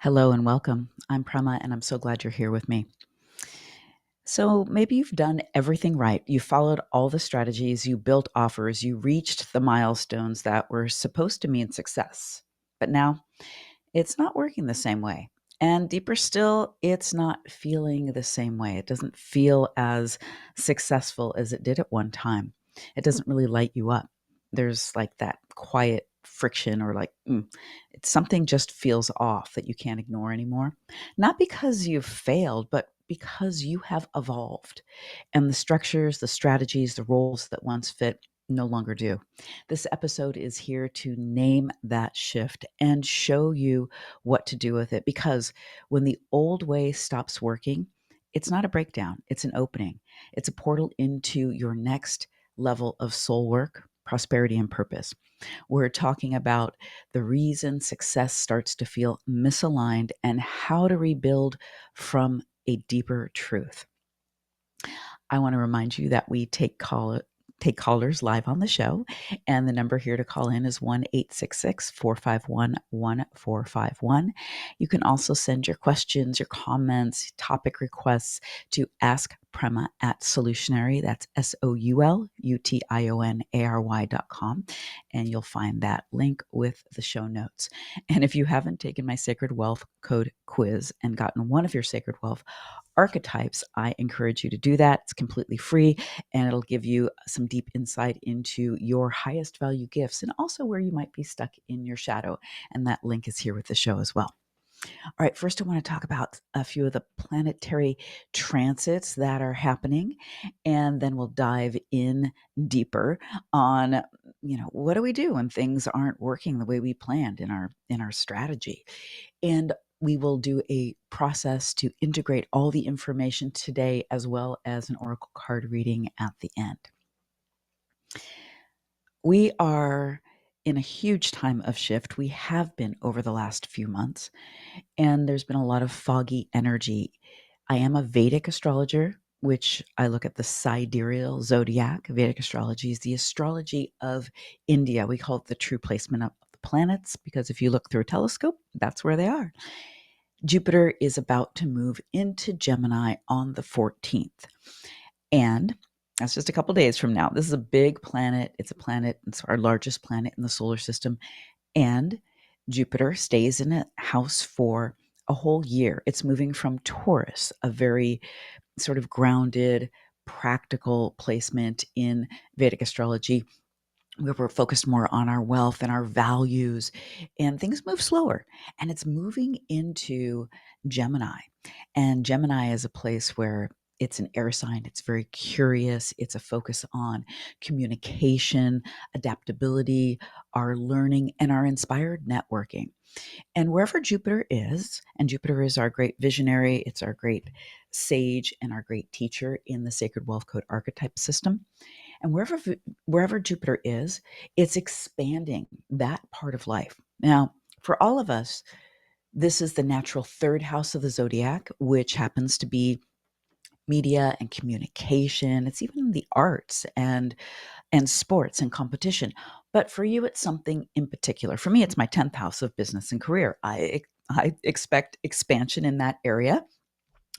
Hello and welcome. I'm Prema, and I'm so glad you're here with me. So, maybe you've done everything right. You followed all the strategies, you built offers, you reached the milestones that were supposed to mean success. But now it's not working the same way. And deeper still, it's not feeling the same way. It doesn't feel as successful as it did at one time. It doesn't really light you up. There's like that quiet friction, or like it's something just feels off that you can't ignore anymore. Not because you've failed, but because you have evolved, and the structures, the strategies, the roles that once fit no longer do. This episode is here to name that shift and show you what to do with it, because when the old way stops working, it's not a breakdown, it's an opening. It's a portal into your next level of soul work, prosperity, and purpose. We're talking about the reason success starts to feel misaligned and how to rebuild from a deeper truth. I want to remind you that we take callers live on the show, and the number here to call in is 1-866-451-1451. You can also send your questions, your comments, topic requests to askprema@solutionary. That's SOULUTIONARY.com, and you'll find that link with the show notes. And if you haven't taken my Sacred Wealth Code quiz and gotten one of your Sacred Wealth archetypes, I encourage you to do that. It's completely free, and it'll give you some deep insight into your highest value gifts and also where you might be stuck in your shadow. And that link is here with the show as well. All right, first I want to talk about a few of the planetary transits that are happening, and then we'll dive in deeper on, what do we do when things aren't working the way we planned in our strategy. And we will do a process to integrate all the information today, as well as an oracle card reading at the end. We are in a huge time of shift. We have been over the last few months, and there's been a lot of foggy energy. I am a Vedic astrologer, which I look at the sidereal zodiac. Vedic astrology is the astrology of India. We call it the true placement of the planets, because if you look through a telescope, that's where they are. Jupiter is about to move into Gemini on the 14th. And that's just a couple days from now. This is a big planet. It's our largest planet in the solar system. And Jupiter stays in a house for a whole year. It's moving from Taurus, a very sort of grounded, practical placement in Vedic astrology, where we're focused more on our wealth and our values, and things move slower. And it's moving into Gemini. And Gemini is a place where it's an air sign. It's very curious. It's a focus on communication, adaptability, our learning, and our inspired networking. And wherever Jupiter is, and Jupiter is our great visionary, it's our great sage and our great teacher in the Sacred Wealth Code archetype system. And wherever Jupiter is, it's expanding that part of life. Now, for all of us, this is the natural third house of the zodiac, which happens to be media and communication. It's even the arts and sports and competition. But for you, it's something in particular. For me, it's my 10th house of business and career. I expect expansion in that area.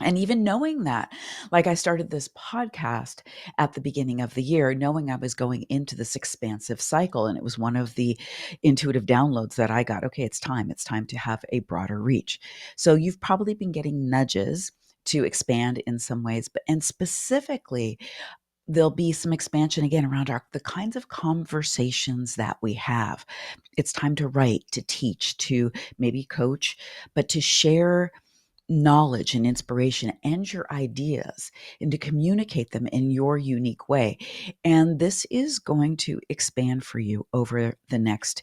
And even knowing that, like, I started this podcast at the beginning of the year, knowing I was going into this expansive cycle. And it was one of the intuitive downloads that I got. Okay, it's time. It's time to have a broader reach. So you've probably been getting nudges to expand in some ways, and specifically, there'll be some expansion again around the kinds of conversations that we have. It's time to write, to teach, to maybe coach, but to share knowledge and inspiration and your ideas, and to communicate them in your unique way. And this is going to expand for you over the next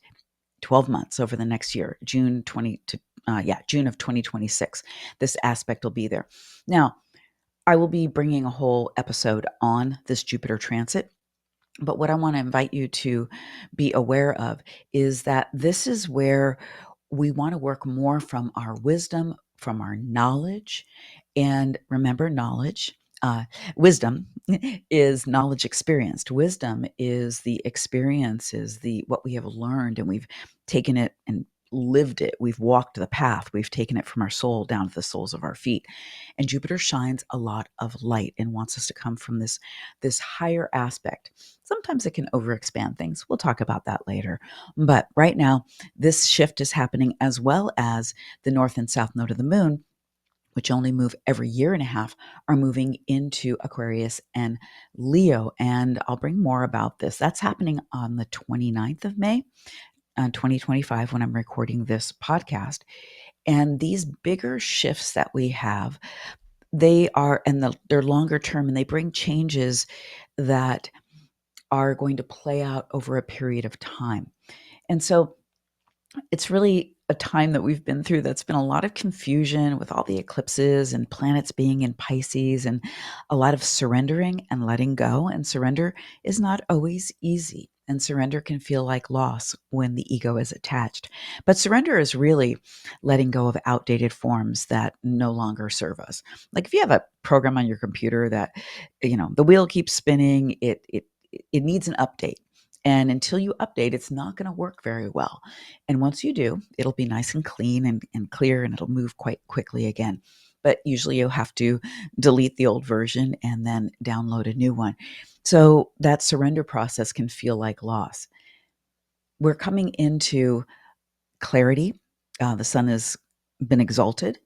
12 months, over the next year, June of 2026. This aspect will be there. Now, I will be bringing a whole episode on this Jupiter transit. But what I want to invite you to be aware of is that this is where we want to work more from our wisdom, from our knowledge. And remember, wisdom is knowledge experienced. Wisdom is the experiences, the what we have learned, and we've taken it and lived it. We've walked the path. We've taken it from our soul down to the soles of our feet. And Jupiter shines a lot of light and wants us to come from this higher aspect. Sometimes it can overexpand things. We'll talk about that later. But right now, this shift is happening as well as the north and south node of the moon, which only move every year and a half, are moving into Aquarius and Leo. And I'll bring more about this. That's happening on the 29th of May, 2025, when I'm recording this podcast. And these bigger shifts that we have, they're longer term, and they bring changes that are going to play out over a period of time. And so it's really a time that we've been through that's been a lot of confusion with all the eclipses and planets being in Pisces, and a lot of surrendering and letting go. And surrender is not always easy. And surrender can feel like loss when the ego is attached. But surrender is really letting go of outdated forms that no longer serve us. Like if you have a program on your computer that, the wheel keeps spinning, it needs an update. And until you update, it's not going to work very well. And once you do, it'll be nice and clean and clear, and it'll move quite quickly again. But usually you'll have to delete the old version and then download a new one. So that surrender process can feel like loss. We're coming into clarity. The sun has been exalted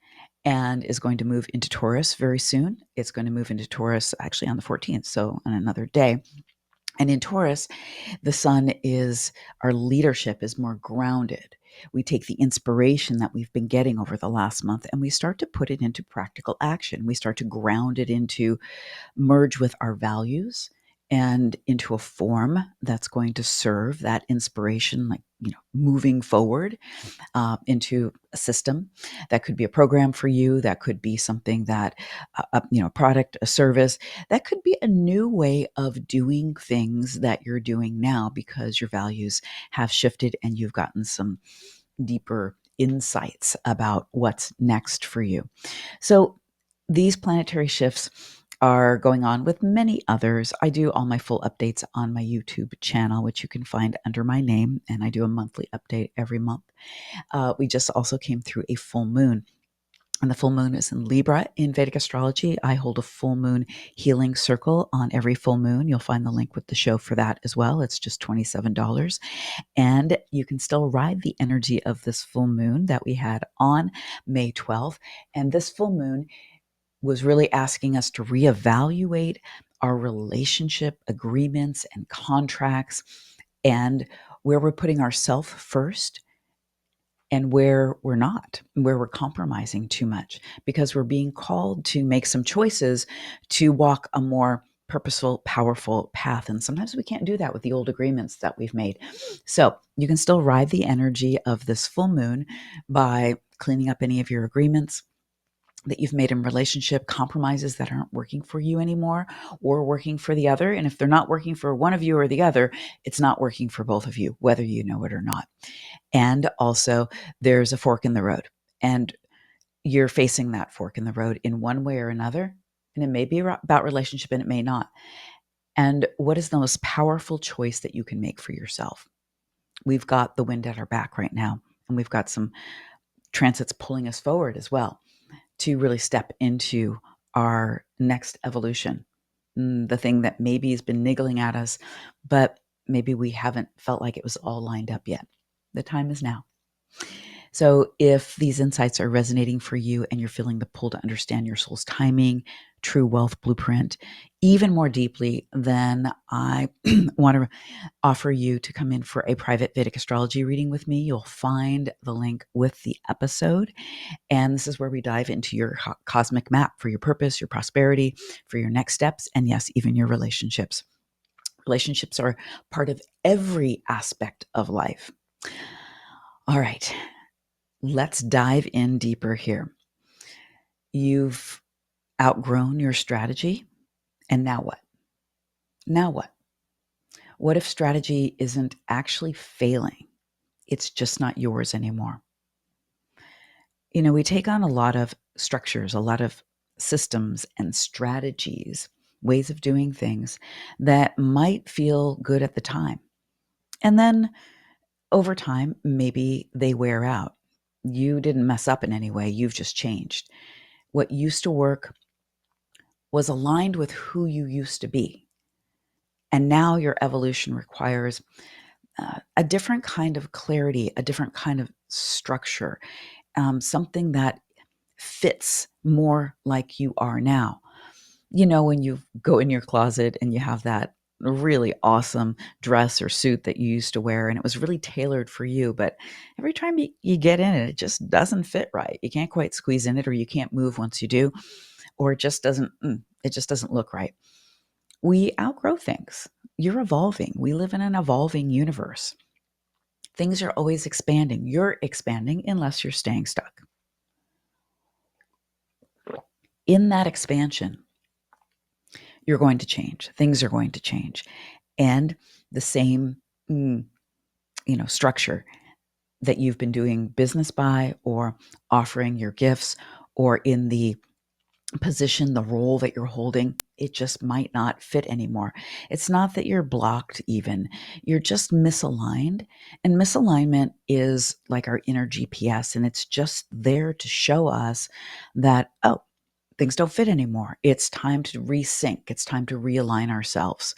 and is going to move into Taurus very soon. It's going to move into Taurus actually on the 14th, so on another day. And in Taurus, the sun is, our leadership is more grounded. We take the inspiration that we've been getting over the last month and we start to put it into practical action. We start to ground it into, merge with our values and into a form that's going to serve that inspiration, like, moving forward into a system. That could be a program for you. That could be something that, a product, a service. That could be a new way of doing things that you're doing now because your values have shifted and you've gotten some deeper insights about what's next for you. So these planetary shifts are going on with many others. I do all my full updates on my YouTube channel, which you can find under my name, and I do a monthly update every month. We just also came through a full moon. And the full moon is in Libra in Vedic astrology. I hold a full moon healing circle on every full moon. You'll find the link with the show for that as well. It's just $27. And you can still ride the energy of this full moon that we had on May 12th. And this full moon was really asking us to reevaluate our relationship agreements and contracts, and where we're putting ourselves first and where we're not, where we're compromising too much, because we're being called to make some choices to walk a more purposeful, powerful path. And sometimes we can't do that with the old agreements that we've made. So you can still ride the energy of this full moon by cleaning up any of your agreements that you've made in relationship, compromises that aren't working for you anymore or working for the other. And if they're not working for one of you or the other, it's not working for both of you, whether you know it or not. And also, there's a fork in the road, and you're facing that fork in the road in one way or another. And it may be about relationship and it may not. And what is the most powerful choice that you can make for yourself? We've got the wind at our back right now, and we've got some transits pulling us forward as well to really step into our next evolution. The thing that maybe has been niggling at us, but maybe we haven't felt like it was all lined up yet. The time is now. So if these insights are resonating for you and you're feeling the pull to understand your soul's timing, true wealth blueprint, even more deeply, then I want to offer you to come in for a private Vedic astrology reading with me. You'll find the link with the episode. And this is where we dive into your cosmic map for your purpose, your prosperity, for your next steps, and yes, even your relationships. Relationships are part of every aspect of life. All right, let's dive in deeper here. You've outgrown your strategy, and now what? Now what? What if strategy isn't actually failing? It's just not yours anymore. We take on a lot of structures, a lot of systems and strategies, ways of doing things that might feel good at the time. And then over time, maybe they wear out. You didn't mess up in any way, you've just changed. What used to work was aligned with who you used to be. And now your evolution requires a different kind of clarity, a different kind of structure, something that fits more like you are now. You know, when you go in your closet and you have that really awesome dress or suit that you used to wear and it was really tailored for you, but every time you get in it, it just doesn't fit right. You can't quite squeeze in it, or you can't move once you do, or it just doesn't look right. We outgrow things. You're evolving. We live in an evolving universe. Things are always expanding. You're expanding unless you're staying stuck. In that expansion, you're going to change. Things are going to change. And the same, mm, structure that you've been doing business by, or offering your gifts, or in the position, the role that you're holding, it just might not fit anymore. It's not that you're blocked, even. You're just misaligned. And misalignment is like our inner GPS, and it's just there to show us that, oh, things don't fit anymore. It's time to resync. It's time to realign ourselves.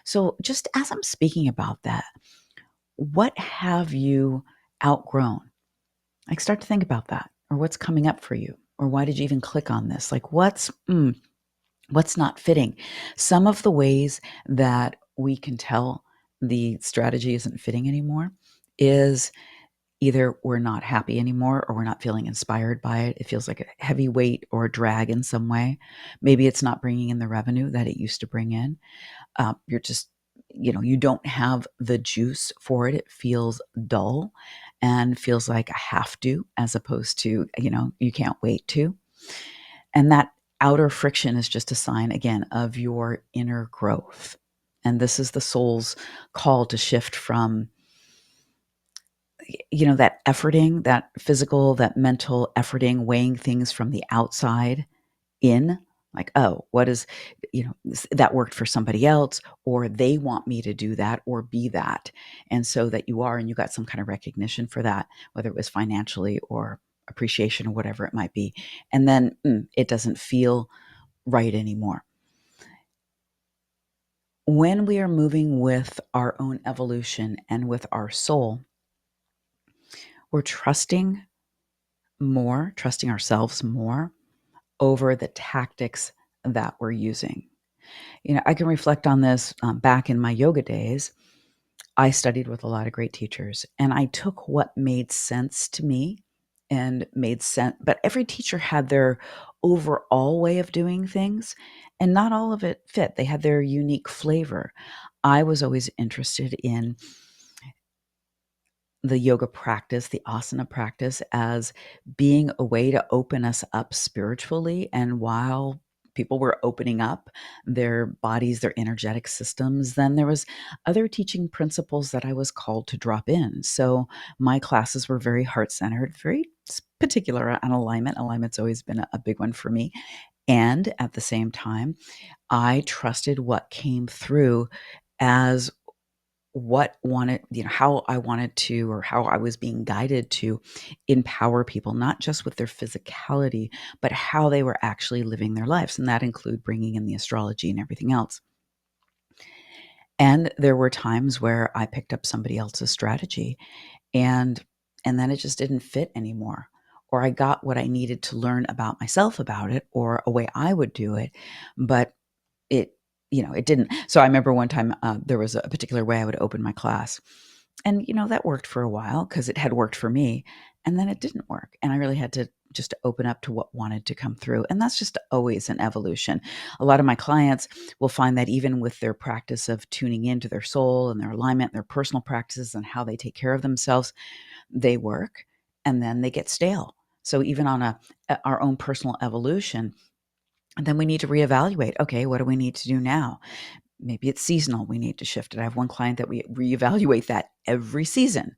So, just as I'm speaking about that, what have you outgrown? Like, start to think about that, or what's coming up for you, or why did you even click on this? Like, what's not fitting? Some of the ways that we can tell the strategy isn't fitting anymore is either we're not happy anymore, or we're not feeling inspired by it. It feels like a heavy weight or a drag in some way. Maybe it's not bringing in the revenue that it used to bring in. You're just, you don't have the juice for it. It feels dull and feels like a have to, as opposed to, you can't wait to. And that outer friction is just a sign, again, of your inner growth. And this is the soul's call to shift from, that efforting, that physical, that mental efforting, weighing things from the outside in, like, oh, what is, that worked for somebody else, or they want me to do that or be that. And so that you are, and you got some kind of recognition for that, whether it was financially or appreciation or whatever it might be. And then it doesn't feel right anymore. When we are moving with our own evolution and with our soul, we're trusting ourselves more over the tactics that we're using. I can reflect on this back in my yoga days. I studied with a lot of great teachers, and I took what made sense to me and made sense. But every teacher had their overall way of doing things, and not all of it fit. They had their unique flavor. I was always interested in the yoga practice, the asana practice, as being a way to open us up spiritually. And while people were opening up their bodies, their energetic systems, then there was other teaching principles that I was called to drop in. So my classes were very heart-centered, very particular on alignment. Alignment's always been a big one for me. And at the same time, I trusted what came through as what wanted, how I wanted to, or how I was being guided to empower people, not just with their physicality, but how they were actually living their lives. And that include bringing in the astrology and everything else. And there were times where I picked up somebody else's strategy, and then it just didn't fit anymore. Or I got what I needed to learn about myself about it, or a way I would do it, but it it didn't. So I remember one time, there was a particular way I would open my class, and that worked for a while because it had worked for me, and then it didn't work, and I really had to just open up to what wanted to come through. And that's just always an evolution. A lot of my clients will find that even with their practice of tuning into their soul and their alignment, their personal practices and how they take care of themselves, they work and then they get stale. So even on our own personal evolution, and then we need to reevaluate. Okay, what do we need to do now? Maybe it's seasonal. We need to shift it. I have one client that we reevaluate that every season.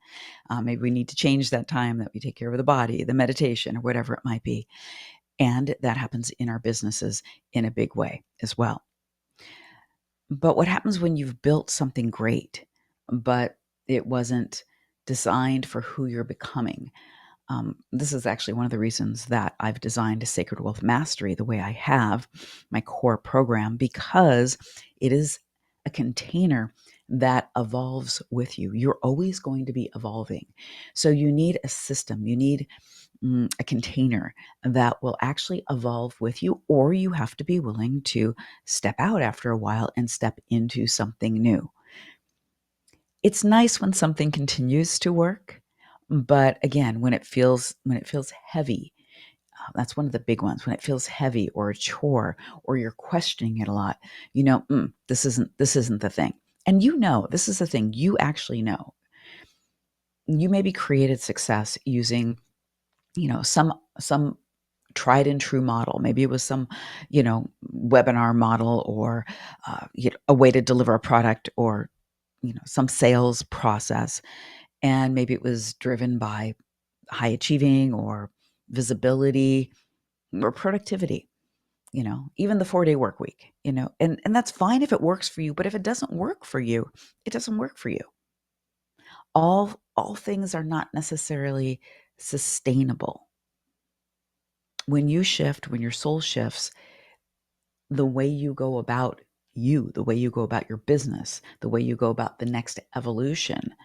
Maybe we need to change that time that we take care of the body, the meditation, or whatever it might be. And that happens in our businesses in a big way as well. But what happens when you've built something great, but it wasn't designed for who you're becoming. This is actually one of the reasons that I've designed Sacred Wealth Mastery the way I have, my core program, because it is a container that evolves with you. You're always going to be evolving. So you need a system, you need a container that will actually evolve with you, or you have to be willing to step out after a while and step into something new. It's nice when something continues to work, but again, when it feels heavy, that's one of the big ones. When it feels heavy or a chore, or you're questioning it a lot, this isn't the thing. And this is the thing. You actually know. You maybe created success using, some tried and true model. Maybe it was some, webinar model, or a way to deliver a product, or some sales process. And maybe it was driven by high achieving, or visibility, or productivity, even the 4-day work week, and that's fine if it works for you. But if it doesn't work for you, it doesn't work for you. All things are not necessarily sustainable. When you shift, when your soul shifts, the way you go about the way you go about your business, the way you go about the next evolution,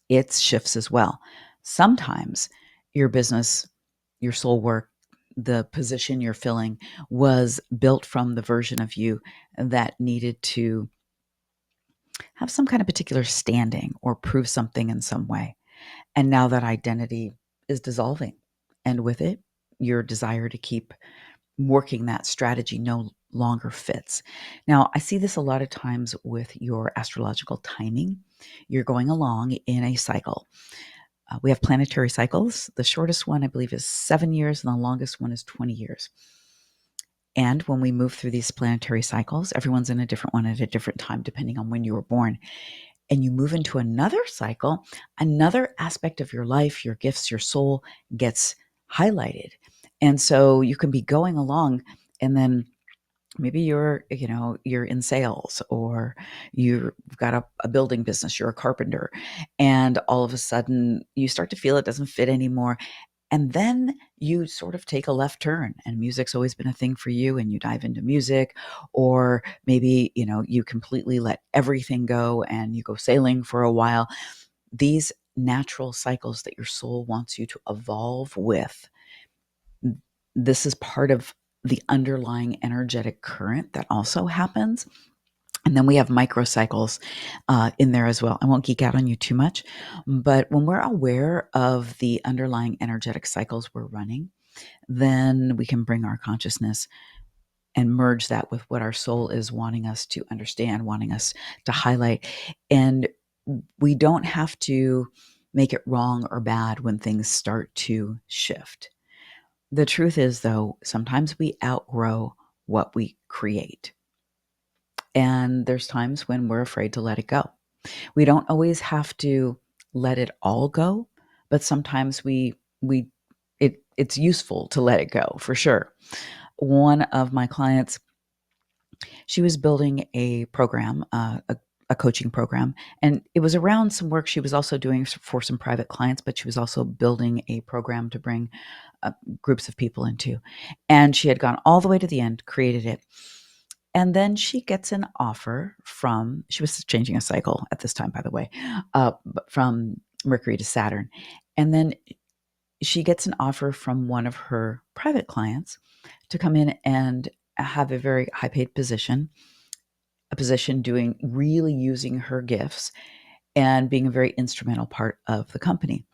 it shifts as well. Sometimes your business, your soul work, the position you're filling was built from the version of you that needed to have some kind of particular standing or prove something in some way. And now that identity is dissolving. And with it, your desire to keep working that strategy no longer fits. Now, I see this a lot of times with your astrological timing. You're going along in a cycle. We have planetary cycles. The shortest one, I believe, is 7 years, and the longest one is 20 years. And when we move through these planetary cycles, everyone's in a different one at a different time, depending on when you were born. And you move into another cycle, another aspect of your life, your gifts, your soul gets highlighted. And so you can be going along, and then maybe you're in sales, or you've got a building business, you're a carpenter, and all of a sudden you start to feel it doesn't fit anymore. And then you sort of take a left turn, and music's always been a thing for you, and you dive into music. Or maybe, you completely let everything go and you go sailing for a while. These natural cycles that your soul wants you to evolve with, this is part of the underlying energetic current that also happens. And then we have microcycles in there as well. I won't geek out on you too much, but when we're aware of the underlying energetic cycles we're running, then we can bring our consciousness and merge that with what our soul is wanting us to understand, wanting us to highlight. And we don't have to make it wrong or bad when things start to shift. The truth is, though, sometimes we outgrow what we create. And there's times when we're afraid to let it go. We don't always have to let it all go, but sometimes it's useful to let it go, for sure. One of my clients, she was building a program, a coaching program, and it was around some work she was also doing for some private clients, but she was also building a program to bring groups of people into. And she had gone all the way to the end, created it. And then she gets an offer she was changing a cycle at this time, by the way, from Mercury to Saturn. And then she gets an offer from one of her private clients to come in and have a very high paid position, a position doing really using her gifts and being a very instrumental part of the company.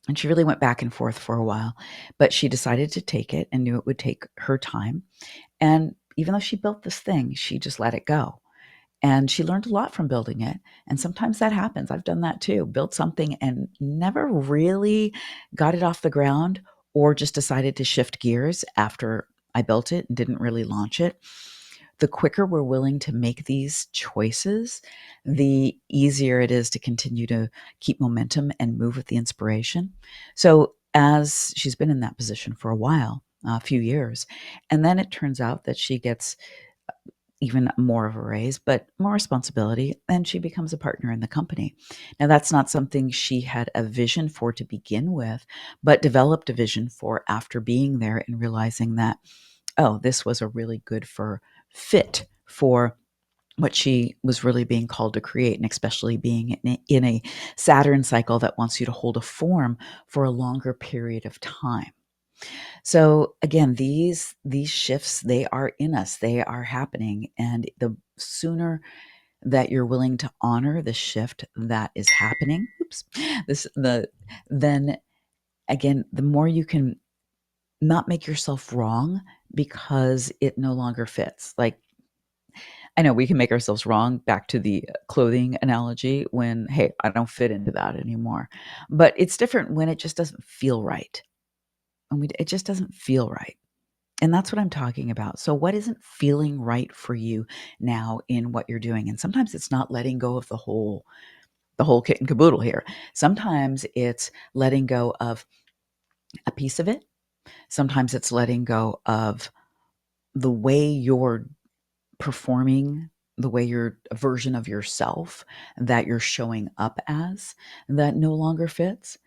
And she really went back and forth for a while, but she decided to take it and knew it would take her time. And even though she built this thing, she just let it go. And she learned a lot from building it. And sometimes that happens. I've done that too. Built something and never really got it off the ground, or just decided to shift gears after I built it and didn't really launch it. The quicker we're willing to make these choices, the easier it is to continue to keep momentum and move with the inspiration. So, as she's been in that position for a while, a few years, and then it turns out that she gets even more of a raise, but more responsibility, and she becomes a partner in the company. Now, that's not something she had a vision for to begin with, but developed a vision for after being there and realizing that, oh, this was a really good for fit for what she was really being called to create, and especially being in a Saturn cycle that wants you to hold a form for a longer period of time. So again, these shifts, they are in us, they are happening, and the sooner that you're willing to honor the shift that is happening, oops, this the then again, the more you can not make yourself wrong because it no longer fits. Like, I know we can make ourselves wrong, back to the clothing analogy, when, hey, I don't fit into that anymore. But it's different when it just doesn't feel right. And it just doesn't feel right. And that's what I'm talking about. So, what isn't feeling right for you now in what you're doing? And sometimes it's not letting go of the whole kit and caboodle here. Sometimes it's letting go of a piece of it. Sometimes it's letting go of the way you're performing, the way you're a version of yourself that you're showing up as that no longer fits.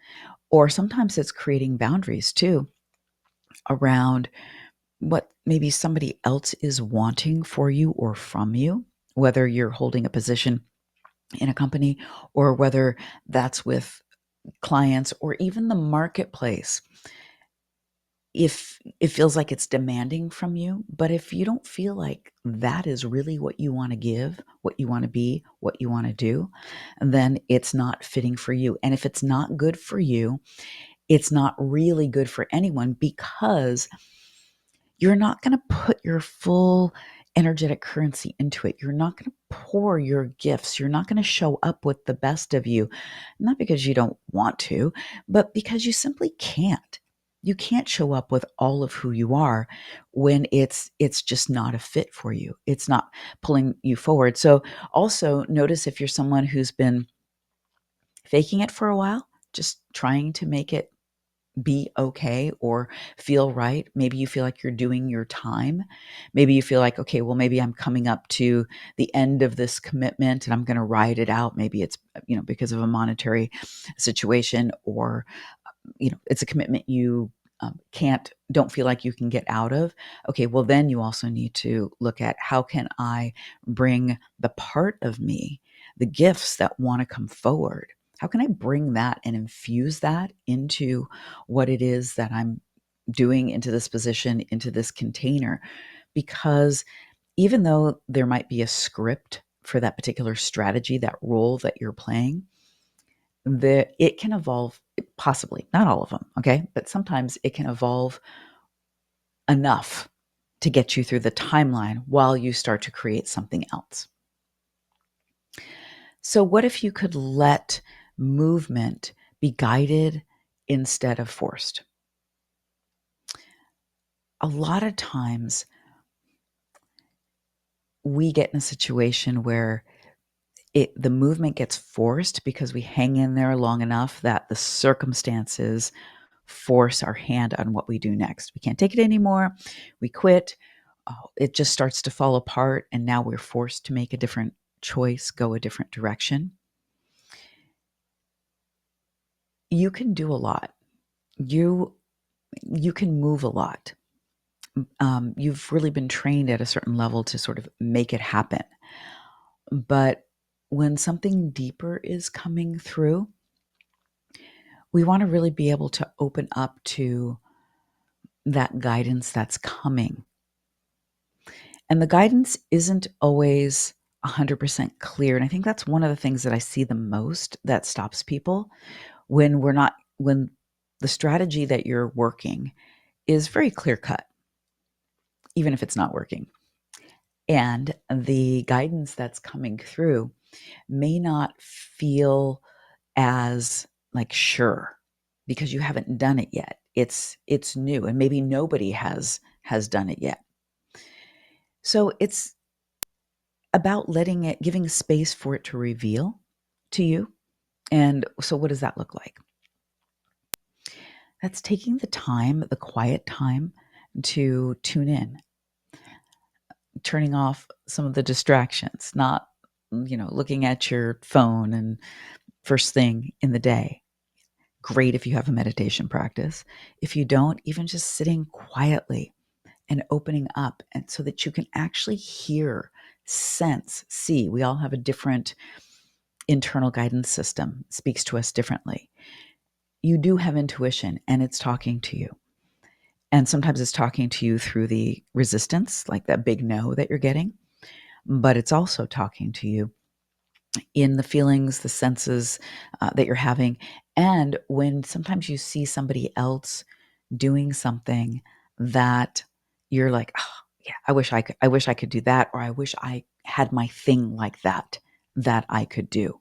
Or sometimes it's creating boundaries too around what maybe somebody else is wanting for you or from you, whether you're holding a position in a company or whether that's with clients or even the marketplace. If it feels like it's demanding from you, but if you don't feel like that is really what you want to give, what you want to be, what you want to do, then it's not fitting for you. And if it's not good for you, it's not really good for anyone, because you're not going to put your full energetic currency into it. You're not going to pour your gifts. You're not going to show up with the best of you, not because you don't want to, but because you simply can't. You can't show up with all of who you are when it's just not a fit for you. It's not pulling you forward. So also notice if you're someone who's been faking it for a while, just trying to make it be okay or feel right. Maybe you feel like you're doing your time. Maybe you feel like, okay, well, maybe I'm coming up to the end of this commitment and I'm going to ride it out. Maybe it's, because of a monetary situation, or, it's a commitment you don't feel like you can get out of. Okay, well, then you also need to look at, how can I bring the part of me, the gifts that want to come forward? How can I bring that and infuse that into what it is that I'm doing, into this position, into this container? Because even though there might be a script for that particular strategy, that role that you're playing, it can evolve, possibly, not all of them, okay? But sometimes it can evolve enough to get you through the timeline while you start to create something else. So, what if you could let movement be guided instead of forced? A lot of times we get in a situation where the movement gets forced because we hang in there long enough that the circumstances force our hand on what we do next. We can't take it anymore. We quit. It just starts to fall apart. And now we're forced to make a different choice, go a different direction. You can do a lot. You can move a lot. You've really been trained at a certain level to sort of make it happen. But when something deeper is coming through, we want to really be able to open up to that guidance that's coming. And the guidance isn't always 100% clear. And I think that's one of the things that I see the most that stops people, when the strategy that you're working is very clear cut, even if it's not working. And the guidance that's coming through may not feel as like sure, because you haven't done it yet. It's new, and maybe nobody has done it yet. So it's about giving space for it to reveal to you. And so what does that look like? That's taking the time, the quiet time, to tune in, turning off some of the distractions, not, looking at your phone and first thing in the day. Great if you have a meditation practice. If you don't, even just sitting quietly and opening up, and so that you can actually hear, sense, see. We all have a different internal guidance system, it speaks to us differently. You do have intuition, and it's talking to you. And sometimes it's talking to you through the resistance, like that big no that you're getting, but it's also talking to you in the feelings, the senses that you're having. And when sometimes you see somebody else doing something that you're like, oh, yeah, I wish I could do that, or I wish I had my thing like that I could do.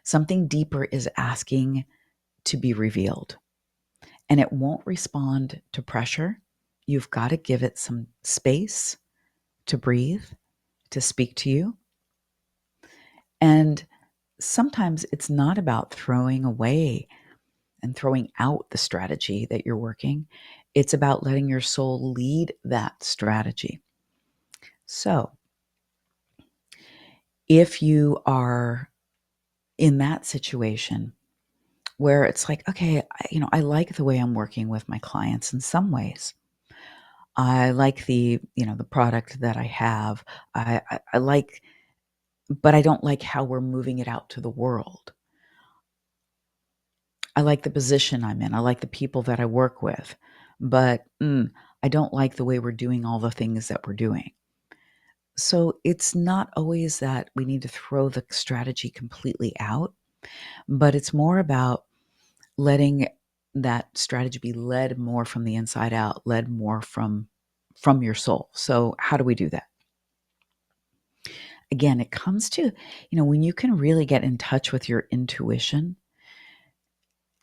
Something deeper is asking to be revealed, and it won't respond to pressure. You've got to give it some space to breathe, to speak to you. And sometimes it's not about throwing away and throwing out the strategy that you're working. It's about letting your soul lead that strategy. So, if you are in that situation where it's like, okay, I like the way I'm working with my clients in some ways. I like the product that I have. I like, but I don't like how we're moving it out to the world. I like the position I'm in. I like the people that I work with, but I don't like the way we're doing all the things that we're doing. So it's not always that we need to throw the strategy completely out, but it's more about letting that strategy be led more from the inside out, led more from your soul. So how do we do that? Again, it comes to, when you can really get in touch with your intuition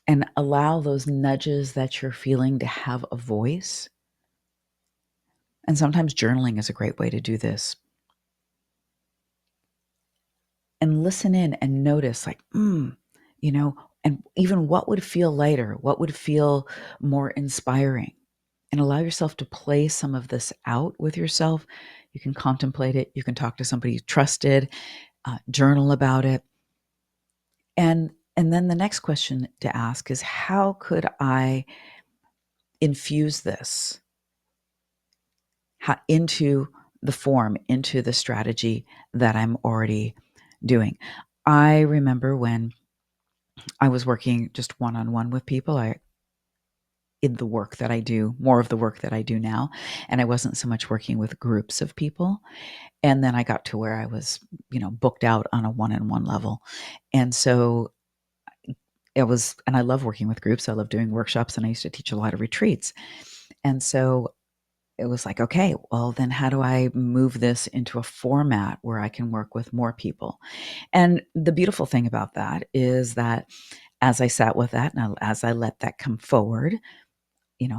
and allow those nudges that you're feeling to have a voice. And sometimes journaling is a great way to do this. And listen in and notice, like, and even what would feel lighter, what would feel more inspiring, and allow yourself to play some of this out with yourself. You can contemplate it. You can talk to somebody you trusted, journal about it. And then the next question to ask is, how could I infuse this into the form, into the strategy that I'm already doing? I remember when I was working just one-on-one with people, in the work that I do, more of the work that I do now, and I wasn't so much working with groups of people. And then I got to where I was, booked out on a one-on-one level. And so and I love working with groups. I love doing workshops, and I used to teach a lot of retreats. And so it was like, okay, well, then how do I move this into a format where I can work with more people? And the beautiful thing about that is that as I sat with that and as I let that come forward,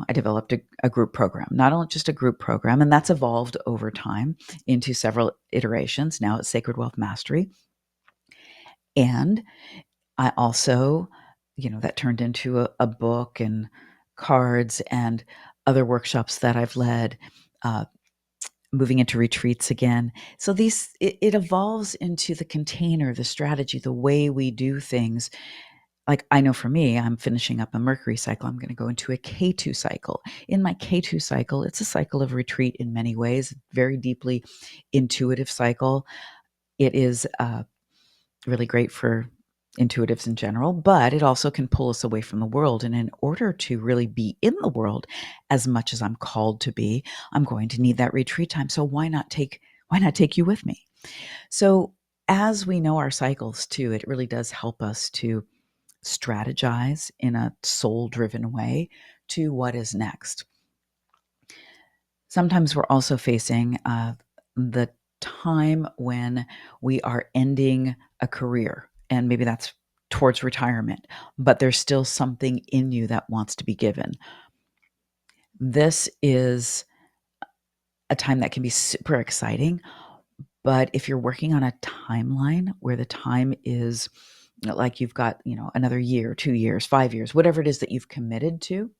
I developed a group program, not only just a group program, and that's evolved over time into several iterations. Now it's Sacred Wealth Mastery. And I also, that turned into a book and cards and other workshops that I've led, uh, moving into retreats again. So it evolves into the container, the strategy, the way we do things. Like, I know for me, I'm finishing up a Mercury cycle. I'm going to go into a K2 cycle. In my K2 cycle, it's a cycle of retreat in many ways, very deeply intuitive cycle. It is really great for intuitives in general, but it also can pull us away from the world. And in order to really be in the world as much as I'm called to be, I'm going to need that retreat time. So why not take you with me? So as we know our cycles too, it really does help us to strategize in a soul-driven way to what is next. Sometimes we're also facing the time when we are ending a career, and maybe that's towards retirement, but there's still something in you that wants to be given. This is a time that can be super exciting, but if you're working on a timeline where the time is like you've got, another year, 2 years, 5 years, whatever it is that you've committed to,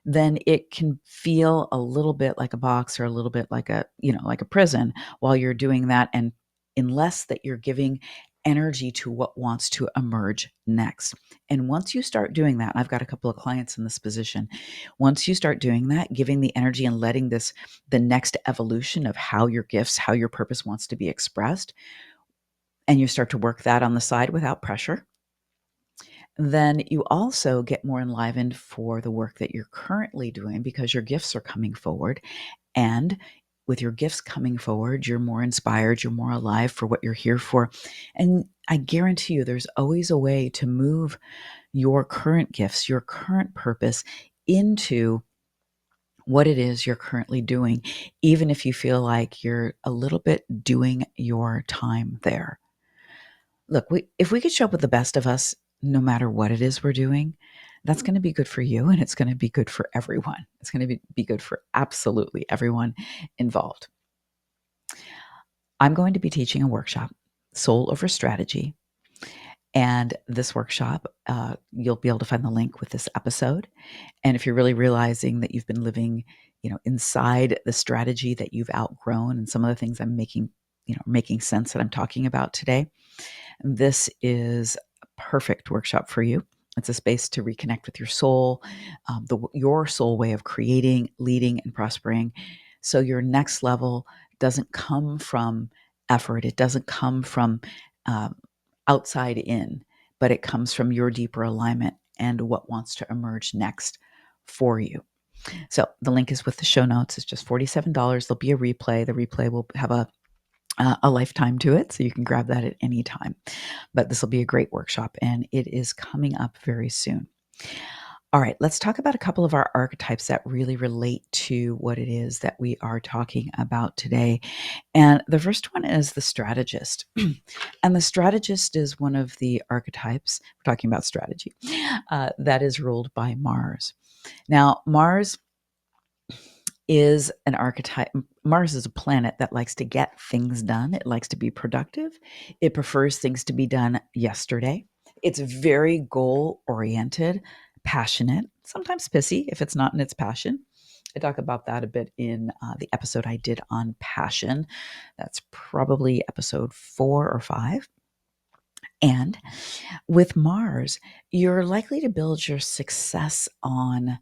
then it can feel a little bit like a box or a little bit like a, like a prison while you're doing that. And unless that you're giving energy to what wants to emerge next. And once you start doing that, I've got a couple of clients in this position. Once you start doing that, giving the energy and letting the next evolution of how your gifts, how your purpose wants to be expressed, and you start to work that on the side without pressure, then you also get more enlivened for the work that you're currently doing because your gifts are coming forward. And with your gifts coming forward, you're more inspired, you're more alive for what you're here for. And I guarantee you, there's always a way to move your current gifts, your current purpose into what it is you're currently doing, even if you feel like you're a little bit doing your time there. Look, if we could show up with the best of us, no matter what it is we're doing, that's going to be good for you and it's going to be good for everyone. It's going to be good for absolutely everyone involved. I'm going to be teaching a workshop, Soul Over Strategy. And this workshop, you'll be able to find the link with this episode. And if you're really realizing that you've been living, inside the strategy that you've outgrown and some of the things I'm making sense that I'm talking about today, this is a perfect workshop for you. It's a space to reconnect with your soul, your soul way of creating, leading, and prospering. So your next level doesn't come from effort. It doesn't come from um, outside in, but it comes from your deeper alignment and what wants to emerge next for you. So the link is with the show notes. It's just $47. There'll be a replay. The replay will have a lifetime to it, so you can grab that at any time. But this will be a great workshop, and it is coming up very soon. All right, let's talk about a couple of our archetypes that really relate to what it is that we are talking about today. And the first one is the strategist. And the strategist is one of the archetypes, we're talking about strategy, that is ruled by Mars. Now, Mars is an archetype. Mars is a planet that likes to get things done. It likes to be productive. It prefers things to be done yesterday. It's very goal oriented, passionate, sometimes pissy if it's not in its passion. I talk about that a bit in the episode I did on passion. That's probably episode 4 or 5. And with Mars, you're likely to build your success on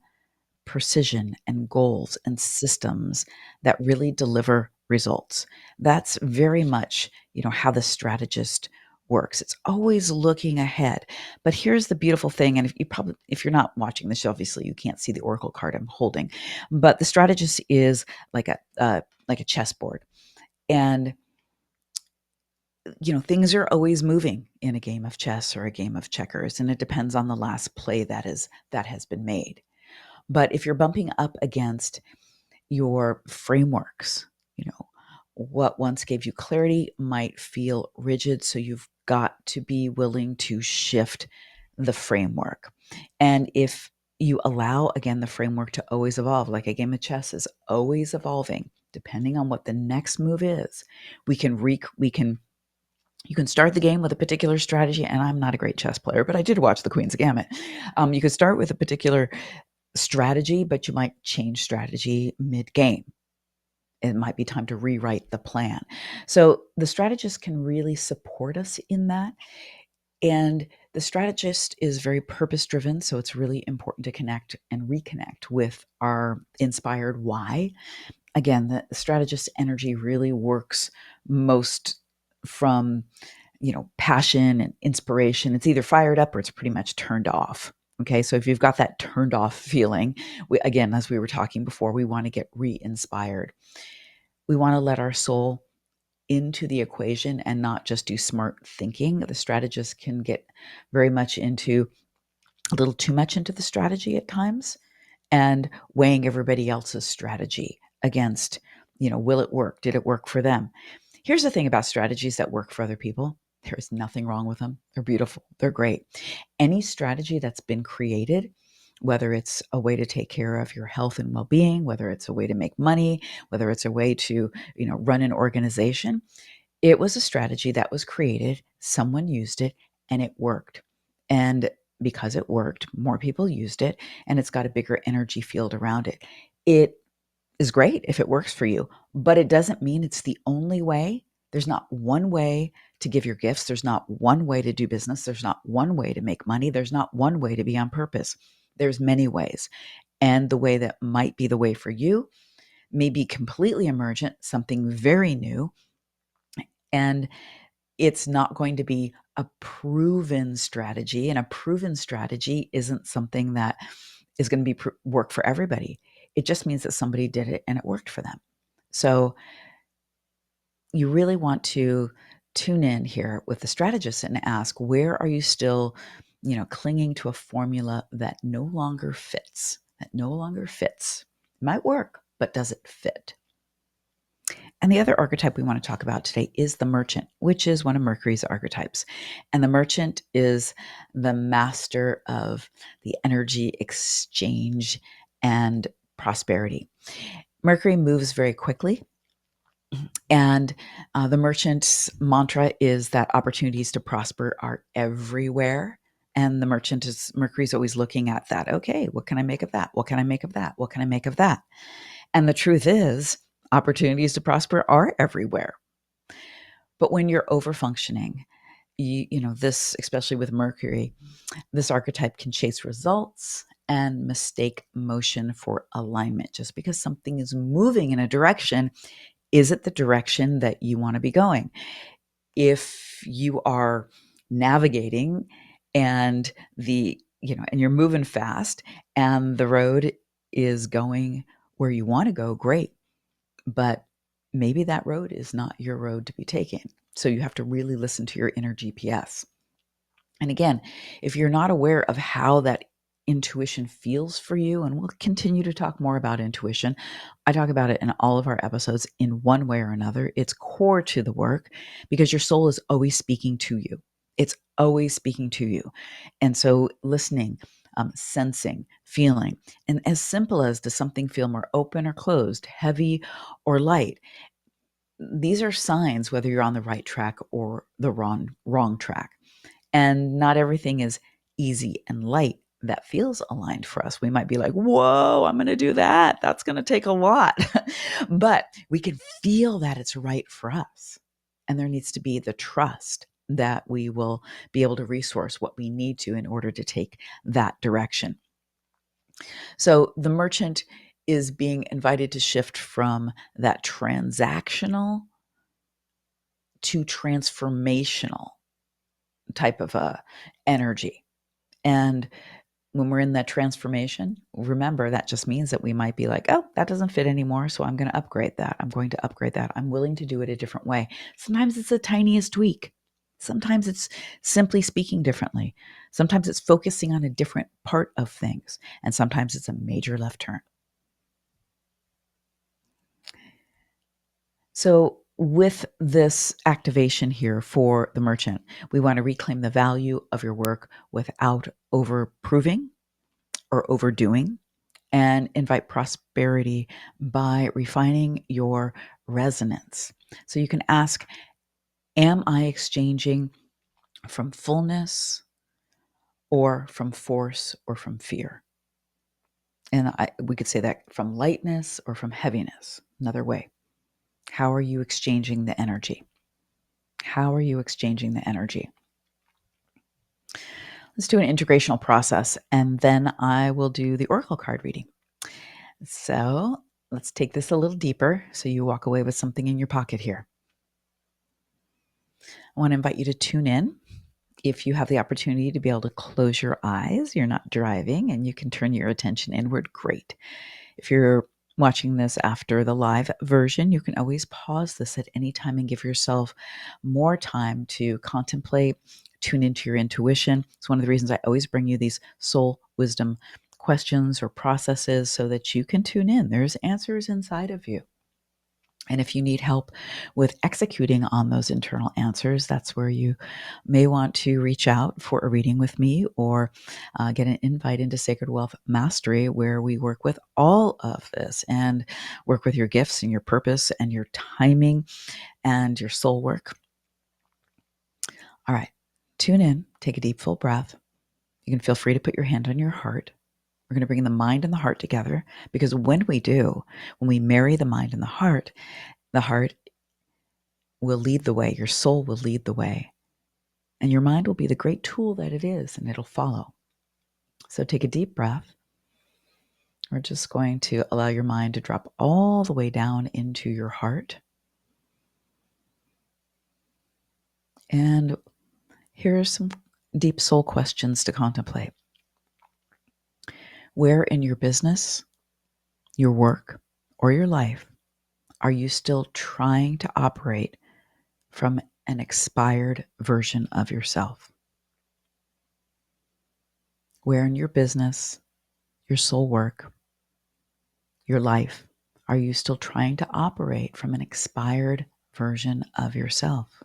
precision and goals and systems that really deliver results. That's very much, how the strategist works. It's always looking ahead. But here's the beautiful thing, and if you're not watching this, obviously you can't see the oracle card I'm holding, but the strategist is like a chessboard. And things are always moving in a game of chess or a game of checkers, and it depends on the last play that has been made. But if you're bumping up against your frameworks, what once gave you clarity might feel rigid. So you've got to be willing to shift the framework. And if you allow, again, the framework to always evolve, like a game of chess is always evolving, depending on what the next move is, you can start the game with a particular strategy. And I'm not a great chess player, but I did watch the Queen's Gambit. You could start with a particular strategy, but you might change strategy mid-game. It might be time to rewrite the plan. So the strategist can really support us in that. And the strategist is very purpose driven. So it's really important to connect and reconnect with our inspired why. Again, the strategist energy really works most from passion and inspiration. It's either fired up or it's pretty much turned off. Okay, so if you've got that turned off feeling, again, as we were talking before, we want to get re-inspired. We want to let our soul into the equation and not just do smart thinking. The strategist can get very much into a little too much into the strategy at times and weighing everybody else's strategy against, will it work? Did it work for them? Here's the thing about strategies that work for other people. There is nothing wrong with them. They're beautiful. They're great. Any strategy that's been created, whether it's a way to take care of your health and well-being, whether it's a way to make money, whether it's a way to, run an organization, it was a strategy that was created, someone used it, and it worked. And because it worked, more people used it, and it's got a bigger energy field around it. It is great if it works for you, but it doesn't mean it's the only way. There's not one way to give your gifts. There's not one way to do business. There's not one way to make money. There's not one way to be on purpose. There's many ways. And the way that might be the way for you may be completely emergent, something very new, and it's not going to be a proven strategy. And a proven strategy isn't something that is going to be work for everybody. It just means that somebody did it and it worked for them. So you really want to tune in here with the strategist and ask, where are you still, clinging to a formula that no longer fits? That no longer fits. It might work, but does it fit? And the other archetype we want to talk about today is the merchant, which is one of Mercury's archetypes. And the merchant is the master of the energy exchange and prosperity. Mercury moves very quickly. And the merchant's mantra is that opportunities to prosper are everywhere. And the merchant is, Mercury's always looking at that. Okay, what can I make of that? What can I make of that? What can I make of that? And the truth is, opportunities to prosper are everywhere. But when you're over functioning, this, especially with Mercury, this archetype can chase results and mistake motion for alignment. Just because something is moving in a direction, is it the direction that you want to be going? If you are navigating and and you're moving fast and the road is going where you want to go, great. But maybe that road is not your road to be taking. So you have to really listen to your inner GPS. And again, if you're not aware of how that intuition feels for you, and we'll continue to talk more about intuition. I talk about it in all of our episodes in one way or another. It's core to the work because your soul is always speaking to you. It's always speaking to you. And so listening, sensing, feeling, and as simple as, does something feel more open or closed, heavy or light? These are signs whether you're on the right track or the wrong track. And not everything is easy and light that feels aligned for us. We might be like, whoa, I'm going to do that. That's going to take a lot. But we can feel that it's right for us. And there needs to be the trust that we will be able to resource what we need to in order to take that direction. So the merchant is being invited to shift from that transactional to transformational type of energy. And when we're in that transformation, remember that just means that we might be like, oh, that doesn't fit anymore. So I'm going to upgrade that. I'm going to upgrade that. I'm willing to do it a different way. Sometimes it's the tiniest tweak. Sometimes it's simply speaking differently. Sometimes it's focusing on a different part of things. And sometimes it's a major left turn. So with this activation here for the merchant, we want to reclaim the value of your work without over proving or overdoing, and invite prosperity by refining your resonance. So you can ask, am I exchanging from fullness or from force or from fear? And we could say that from lightness or from heaviness. Another way. How are you exchanging the energy? How are you exchanging the energy? Let's do an integrational process, and then I will do the oracle card reading. So let's take this a little deeper so you walk away with something in your pocket here. I want to invite you to tune in. If you have the opportunity to be able to close your eyes, you're not driving, and you can turn your attention inward, great. If you're watching this after the live version, you can always pause this at any time and give yourself more time to contemplate, tune into your intuition. It's one of the reasons I always bring you these soul wisdom questions or processes so that you can tune in. There's answers inside of you. And if you need help with executing on those internal answers, that's where you may want to reach out for a reading with me, or get an invite into Sacred Wealth Mastery, where we work with all of this and work with your gifts and your purpose and your timing and your soul work. All right, tune in, take a deep, full breath. You can feel free to put your hand on your heart. We're going to bring the mind and the heart together, because when we do, when we marry the mind and the heart will lead the way. Your soul will lead the way. And your mind will be the great tool that it is, and it'll follow. So take a deep breath. We're just going to allow your mind to drop all the way down into your heart. And here are some deep soul questions to contemplate. Where in your business, your work, or your life are you still trying to operate from an expired version of yourself? Where in your business, your soul work, your life, are you still trying to operate from an expired version of yourself?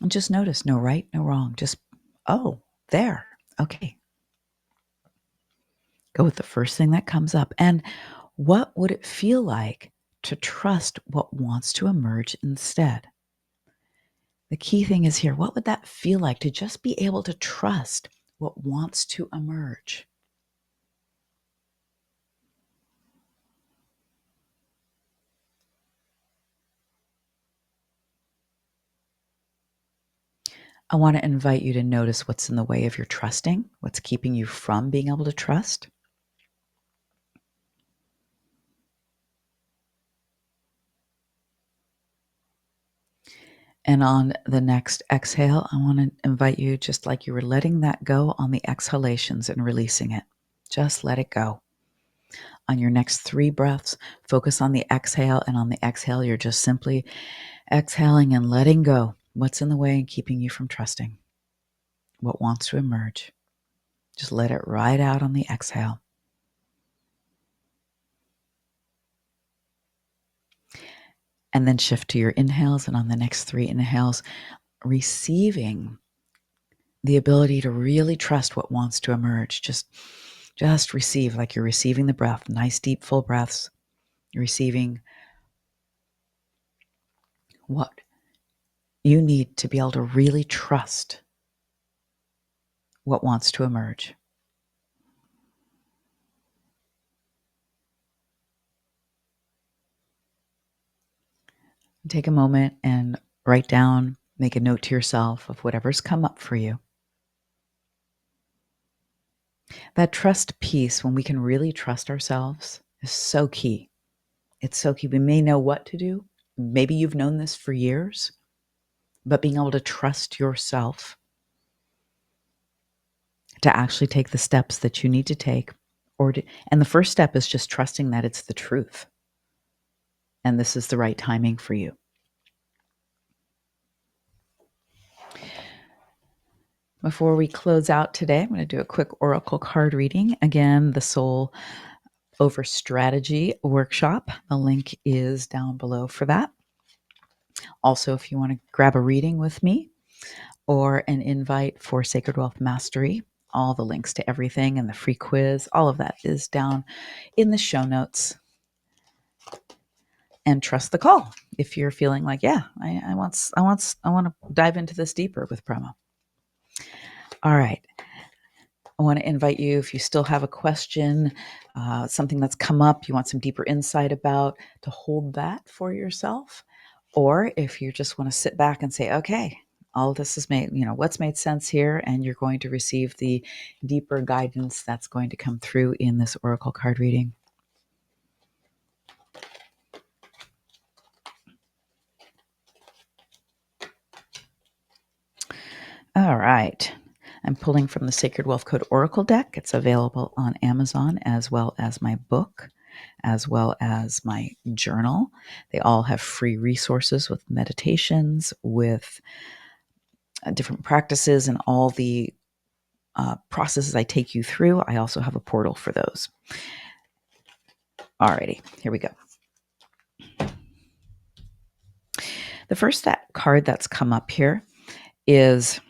And just notice, no right, no wrong. Just, oh, there. Okay. Go with the first thing that comes up. And what would it feel like to trust what wants to emerge instead? The key thing is here, what would that feel like to just be able to trust what wants to emerge? I want to invite you to notice what's in the way of your trusting, what's keeping you from being able to trust. And on the next exhale, I want to invite you, just like you were letting that go on the exhalations and releasing it, just let it go. On your next 3 breaths, focus on the exhale, and on the exhale, you're just simply exhaling and letting go what's in the way and keeping you from trusting what wants to emerge. Just let it ride out on the exhale. And then shift to your inhales, and on the next 3 inhales, receiving the ability to really trust what wants to emerge. Just receive, like you're receiving the breath. Nice, deep, full breaths. You're receiving what you need to be able to really trust what wants to emerge. Take a moment and write down, make a note to yourself of whatever's come up for you. That trust piece, when we can really trust ourselves, is so key. It's so key. We may know what to do. Maybe you've known this for years, but being able to trust yourself to actually take the steps that you need to take, and the first step is just trusting that it's the truth and this is the right timing for you. Before we close out today, I'm going to do a quick oracle card reading. Again, the Soul Over Strategy workshop. The link is down below for that. Also, if you want to grab a reading with me or an invite for Sacred Wealth Mastery, all the links to everything and the free quiz, all of that is down in the show notes. And trust the call if you're feeling like, yeah, I want to dive into this deeper with Prema. All right. I want to invite you, if you still have a question, something that's come up, you want some deeper insight about, to hold that for yourself. Or if you just want to sit back and say, okay, all of this is made, what's made sense here, and you're going to receive the deeper guidance that's going to come through in this oracle card reading. All right. I'm pulling from the Sacred Wealth Code Oracle deck. It's available on Amazon, as well as my book, as well as my journal. They all have free resources with meditations, with different practices, and all the processes I take you through. I also have a portal for those. Alrighty, here we go. The first card that's come up here is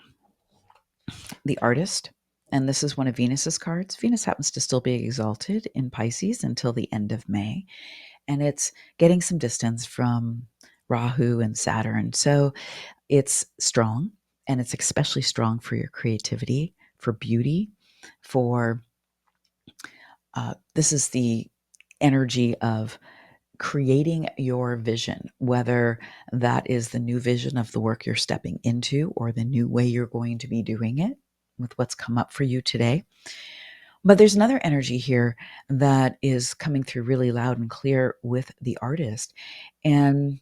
the Artist. And this is one of Venus's cards. Venus happens to still be exalted in Pisces until the end of May. And it's getting some distance from Rahu and Saturn. So it's strong. And it's especially strong for your creativity, for beauty, for this is the energy of creating your vision, whether that is the new vision of the work you're stepping into or the new way you're going to be doing it with what's come up for you today. But there's another energy here that is coming through really loud and clear with the artist. And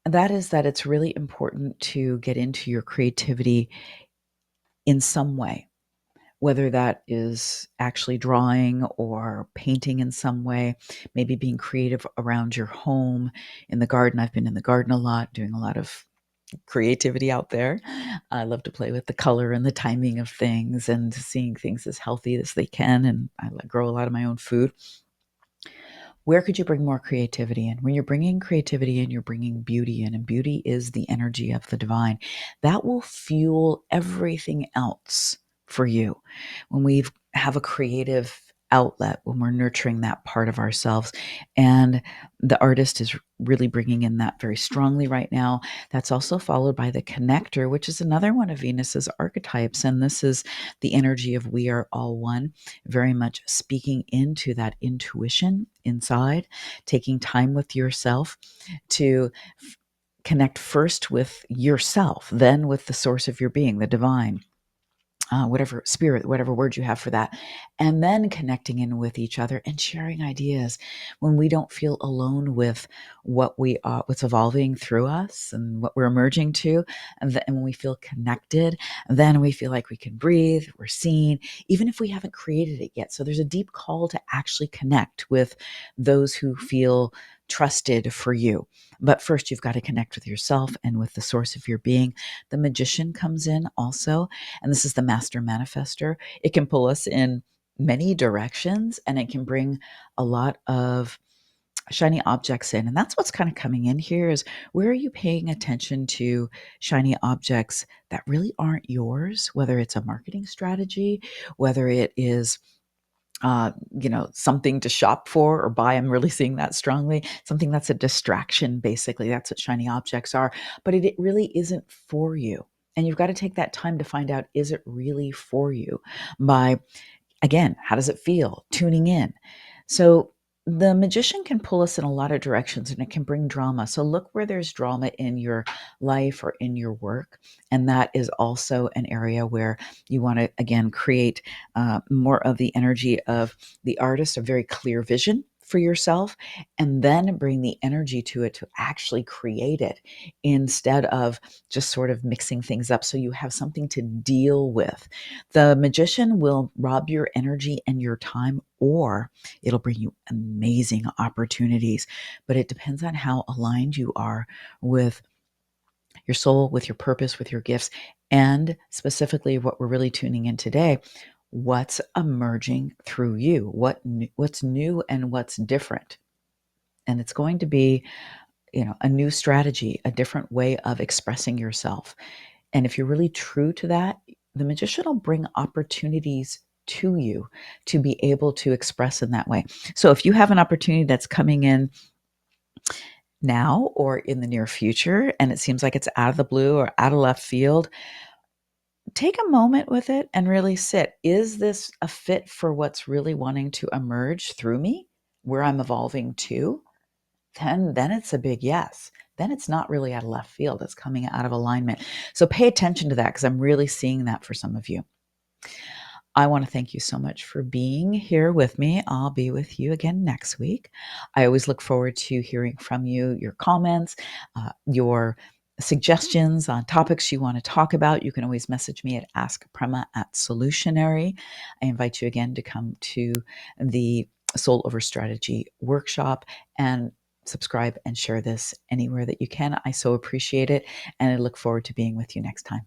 that is that it's really important to get into your creativity in some way, whether that is actually drawing or painting in some way, maybe being creative around your home, in the garden. I've been in the garden a lot, doing a lot of creativity out there. I love to play with the color and the timing of things and seeing things as healthy as they can. And I grow a lot of my own food. Where could you bring more creativity in? When you're bringing creativity in, you're bringing beauty in, and beauty is the energy of the divine. That will fuel everything else for you. When we have a creative outlet, when we're nurturing that part of ourselves, and the artist is really bringing in that very strongly right now. That's also followed by the connector, which is another one of Venus's archetypes. And this is the energy of we are all one, very much speaking into that intuition inside, taking time with yourself to connect first with yourself, then with the source of your being, the divine. Whatever spirit, whatever word you have for that, and then connecting in with each other and sharing ideas when we don't feel alone with what we are, what's evolving through us and what we're emerging to. And when we feel connected, then we feel like we can breathe, we're seen, even if we haven't created it yet. So there's a deep call to actually connect with those who feel trusted for you. But first, you've got to connect with yourself and with the source of your being. The magician comes in also, and this is the master manifester. It can pull us in many directions and it can bring a lot of shiny objects in. And that's what's kind of coming in here is where are you paying attention to shiny objects that really aren't yours, whether it's a marketing strategy, whether it is something to shop for or buy. I'm really seeing that strongly. Something that's a distraction, basically. That's what shiny objects are. But it really isn't for you. And you've got to take that time to find out, is it really for you? By, again, how does it feel? Tuning in. So the magician can pull us in a lot of directions and it can bring drama. So look where there's drama in your life or in your work. And that is also an area where you want to, again, create more of the energy of the artist, a very clear vision for yourself, and then bring the energy to it to actually create it instead of just sort of mixing things up so you have something to deal with. The magician will rob your energy and your time, or it'll bring you amazing opportunities. But it depends on how aligned you are with your soul, with your purpose, with your gifts, and specifically what we're really tuning in today. What's emerging through you? What's new and what's different? And it's going to be, a new strategy, a different way of expressing yourself. And if you're really true to that, the magician will bring opportunities to you to be able to express in that way. So if you have an opportunity that's coming in now or in the near future, and it seems like it's out of the blue or out of left field, take a moment with it and really sit. Is this a fit for what's really wanting to emerge through me, where I'm evolving to? Then it's a big yes. Then it's not really out of left field. It's coming out of alignment. So pay attention to that because I'm really seeing that for some of you. I want to thank you so much for being here with me. I'll be with you again next week. I always look forward to hearing from you, your comments, your suggestions on topics you want to talk about. You can always message me at askprema@solutionary. I invite you again to come to the Soul Over Strategy workshop and subscribe and share this anywhere that you can. I so appreciate it, and I look forward to being with you next time.